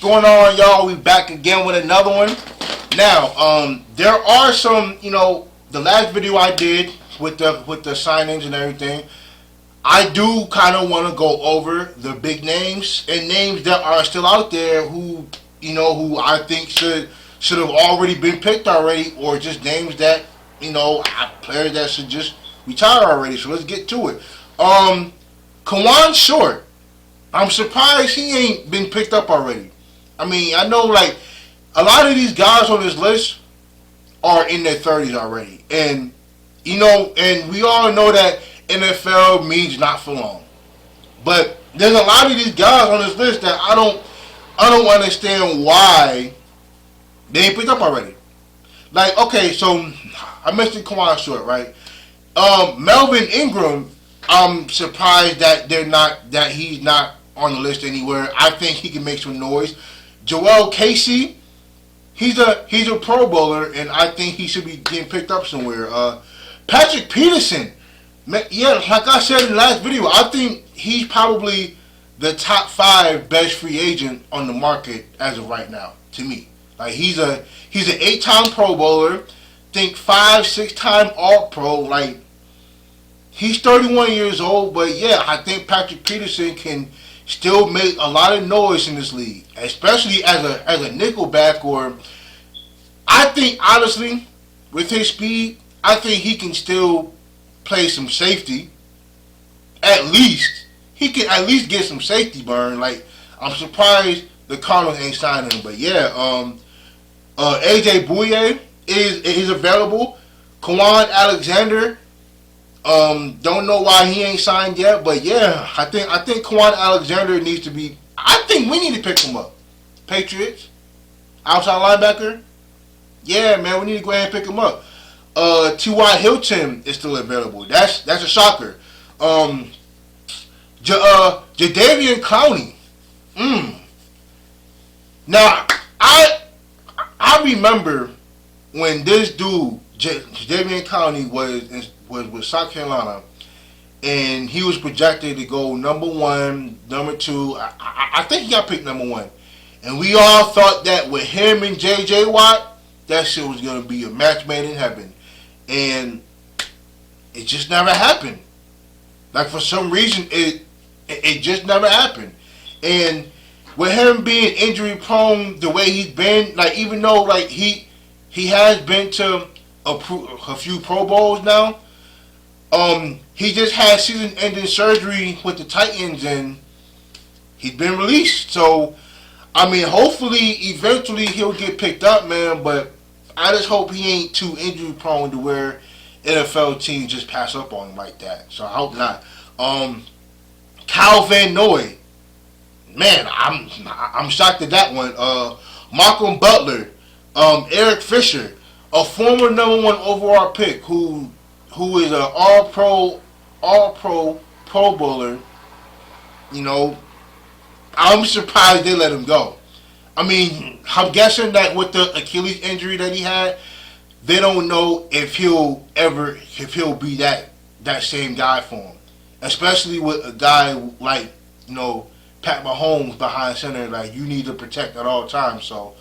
going on, y'all? We back again with another one. Now, there are some, the last video I did with the signings and everything. I do kind of want to go over the big names and names that are still out there who I think should have already been picked already, or just names that players that should just retire already. So let's get to it. Kawan Short. I'm surprised he ain't been picked up already. I mean, I know like a lot of these guys on this list are in their 30s already, and and we all know that NFL means not for long. But there's a lot of these guys on this list that I don't understand why they ain't picked up already. Like, okay, so I mentioned Kawan Short, right? Melvin Ingram, I'm surprised that he's not on the list anywhere. I think he can make some noise. Joel Casey, he's a Pro Bowler, and I think he should be getting picked up somewhere. Patrick Peterson, yeah, like I said in the last video, I think he's probably the top 5 best free agent on the market as of right now. To me, like he's an 8-time Pro Bowler, think 5-6-time All Pro. Like he's 31 years old, but yeah, I think Patrick Peterson can still make a lot of noise in this league, especially as a nickelback. Or I think honestly, with his speed, I think he can still play some safety. At least he can at least get some safety burn. Like I'm surprised the Cardinals ain't signing him, but yeah, AJ Bouye is available. Kawan Alexander. Don't know why he ain't signed yet, but yeah, I think Kawan Alexander needs to be. I think we need to pick him up. Patriots, outside linebacker. Yeah, man, we need to go ahead and pick him up. T.Y. Hilton is still available. That's a shocker. Jadeveon Clowney. Now I remember when this dude Jadeveon Clowney was with South Carolina, and he was projected to go number 1, number 2. I think he got picked number 1, and we all thought that with him and J.J. Watt, that shit was gonna be a match made in heaven, and it just never happened. Like for some reason, it just never happened, and with him being injury prone the way he's been, like even though like he has been to a few Pro Bowls now. He just had season-ending surgery with the Titans, and he's been released. So, I mean, hopefully, eventually, he'll get picked up, man. But I just hope he ain't too injury-prone to where NFL teams just pass up on him like that. So I hope not. Kyle Van Noy, man, I'm shocked at that one. Malcolm Butler, Eric Fisher, a former number 1 overall pick who is an all-pro Pro Bowler. I'm surprised they let him go. I mean, I'm guessing that with the Achilles injury that he had, they don't know if he'll be that same guy for him. Especially with a guy like, Pat Mahomes behind center, like you need to protect at all times. So,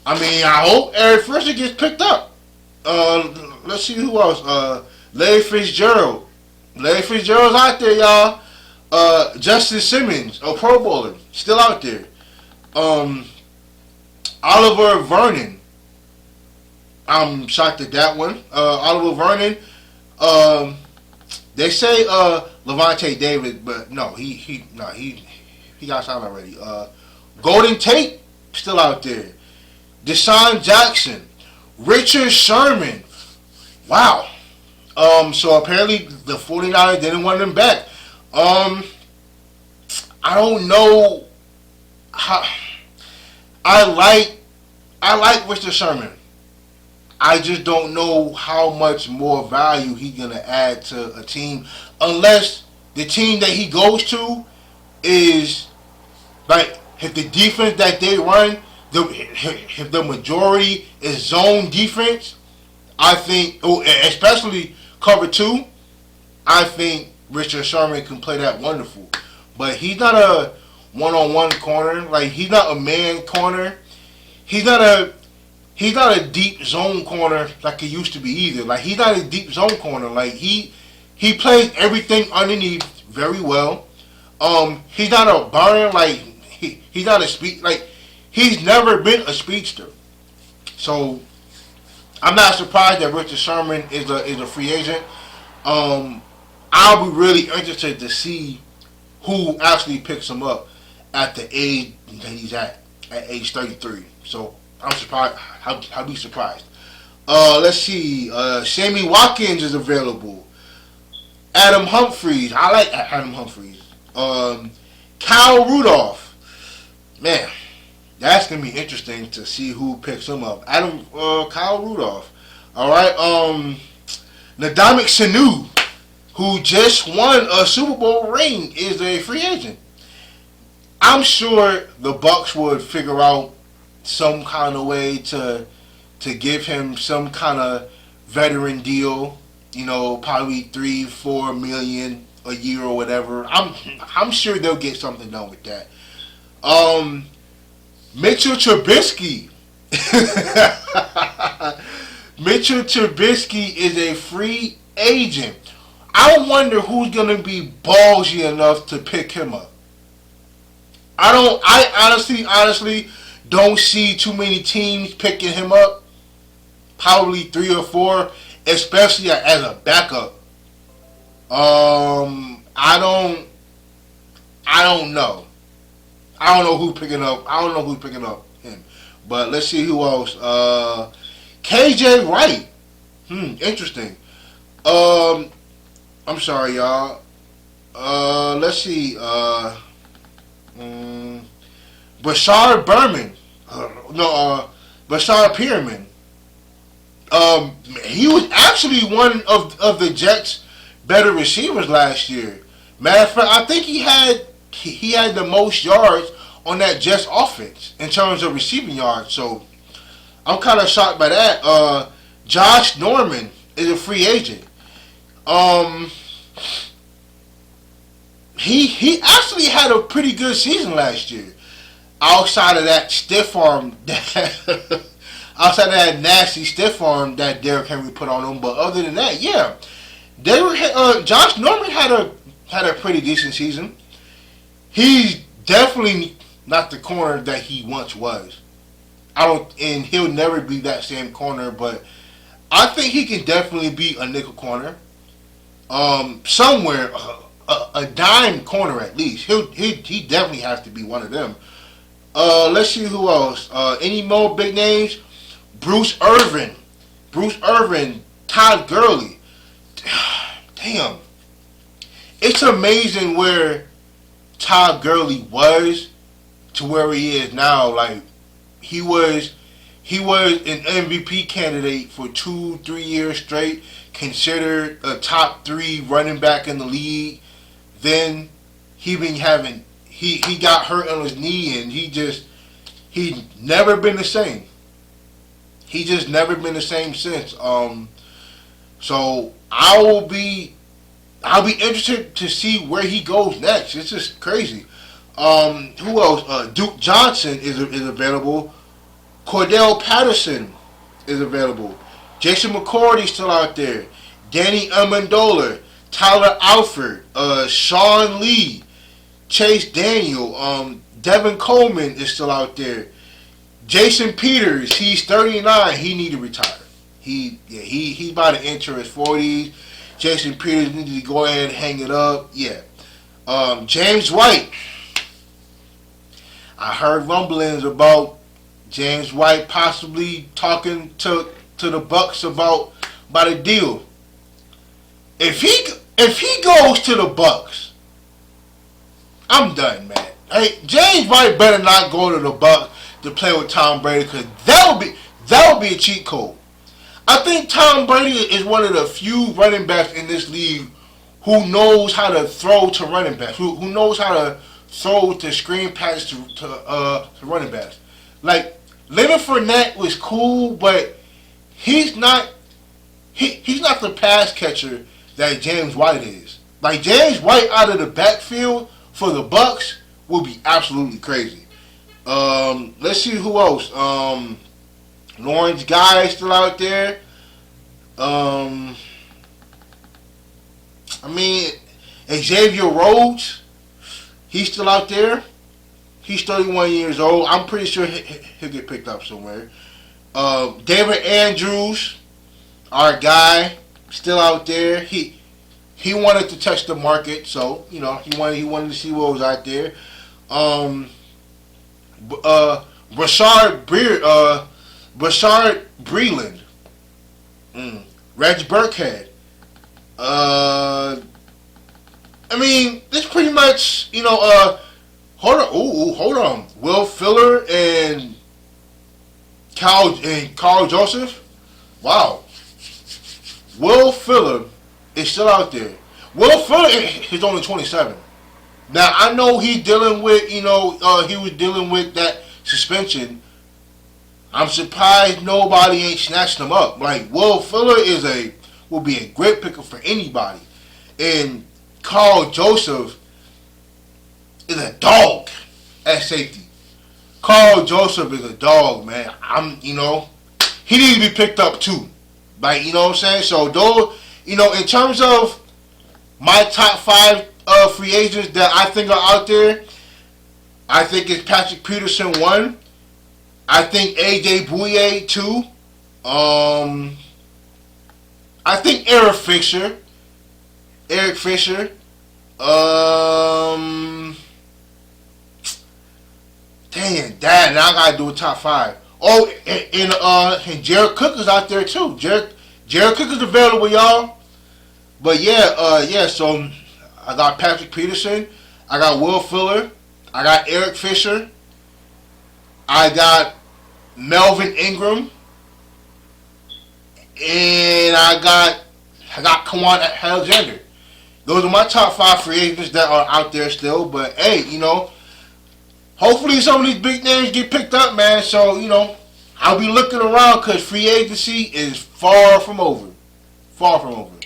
I mean, I hope Eric Fisher gets picked up. Let's see who else. Larry Fitzgerald. Larry Fitzgerald's out there, y'all. Justin Simmons, a Pro Bowler, still out there. Oliver Vernon. I'm shocked at that one. Oliver Vernon. They say Levante David, but no, he got signed already. Golden Tate still out there. Deshaun Jackson, Richard Sherman. Wow. So apparently the 49ers didn't want him back. I don't know how. I like Richard Sherman. I just don't know how much more value he's gonna add to a team, unless the team that he goes to is like, if the defense that they run, if the majority is zone defense, I think, especially cover 2, I think Richard Sherman can play that wonderful. But he's not a one-on-one corner. Like, he's not a man corner. He's not a deep zone corner like he used to be either. Like, he's not a deep zone corner. Like, he plays everything underneath very well. He's not a burner. Like, he's not a speed. Like, he's never been a speedster. So I'm not surprised that Richard Sherman is a free agent. I'll be really interested to see who actually picks him up at the age that he's at age 33. So I'm surprised. I'll be surprised. Let's see. Sammy Watkins is available. Adam Humphreys. I like Adam Humphreys. Kyle Rudolph. Man, that's gonna be interesting to see who picks him up. Kyle Rudolph. All right. Ndamukong Sanu, who just won a Super Bowl ring, is a free agent. I'm sure the Bucs would figure out some kind of way to give him some kind of veteran deal. You know, probably $3-4 million a year or whatever. I'm sure they'll get something done with that. Mitchell Trubisky. Mitchell Trubisky is a free agent. I wonder who's gonna be ballsy enough to pick him up. I honestly don't see too many teams picking him up. Probably 3 or 4, especially as a backup. I don't know. I don't know who's picking up him. But let's see who else. KJ Wright. Interesting. I'm sorry, y'all. Let's see. Bashar Berman. Bashar Berman. He was actually one of the Jets' better receivers last year. Matter of fact, I think he had the most yards on that Jets offense in terms of receiving yards. So I'm kind of shocked by that. Josh Norman is a free agent. He actually had a pretty good season last year. Outside of that stiff arm, outside of that nasty stiff arm that Derrick Henry put on him, but other than that, yeah, Josh Norman had a pretty decent season. He's definitely not the corner that he once was. And he'll never be that same corner, but I think he can definitely be a nickel corner. Somewhere, a dime corner at least. He definitely has to be one of them. Let's see who else. Any more big names? Bruce Irvin, Todd Gurley. Damn. It's amazing where Todd Gurley was to where he is now. Like, he was an MVP candidate for 2-3 years straight, considered a top 3 running back in the league. Then he got hurt on his knee, and he never been the same. He just never been the same since. So I'll be interested to see where he goes next. It's just crazy. Who else? Duke Johnson is available. Cordell Patterson is available. Jason McCourty's still out there. Danny Amendola, Tyler Alford, Sean Lee, Chase Daniel, Devin Coleman is still out there. Jason Peters, he's 39. He need to retire. He's about to enter his 40s. Jason Peters needs to go ahead and hang it up. Yeah. James White. I heard rumblings about James White possibly talking to the Bucs about a deal. If he goes to the Bucs, I'm done, man. Hey, James White better not go to the Bucs to play with Tom Brady, because that would be a cheat code. I think Tom Brady is one of the few running backs in this league who knows how to throw to running backs, who knows how to throw to screen passes to running backs. Like, Leonard Fournette was cool, but he's not the pass catcher that James White is. Like, James White out of the backfield for the Bucs would be absolutely crazy. Let's see who else. Lawrence Guy is still out there. I mean, Xavier Rhodes, he's still out there. He's 31 years old. I'm pretty sure he'll get picked up somewhere. David Andrews, our guy, still out there. He wanted to test the market, so he wanted to see what was out there. Bashar Breland, Reg Burkhead. I mean, this pretty much, hold on. Will Fuller and Carl Joseph. Wow. Will Fuller is still out there. Will Fuller is only 27. Now, I know he's dealing with, he was dealing with that suspension. I'm surprised nobody ain't snatched him up. Like, Will Fuller will be a great picker for anybody. And Carl Joseph is a dog at safety. Carl Joseph is a dog, man. He needs to be picked up too. Like, you know what I'm saying? So, those, in terms of my top 5 free agents that I think are out there, I think it's Patrick Peterson 1. I think AJ Bouye 2. I think Eric Fisher. Dang, now I gotta do a top 5. Oh, and Jared Cook is out there too. Jared Cook is available, y'all. But so I got Patrick Peterson, I got Will Fuller, I got Eric Fisher, I got Melvin Ingram, and I got Kwan Alexander. Those are my top 5 free agents that are out there still. But hey, hopefully some of these big names get picked up, man. So I'll be looking around because free agency is far from over. Far from over.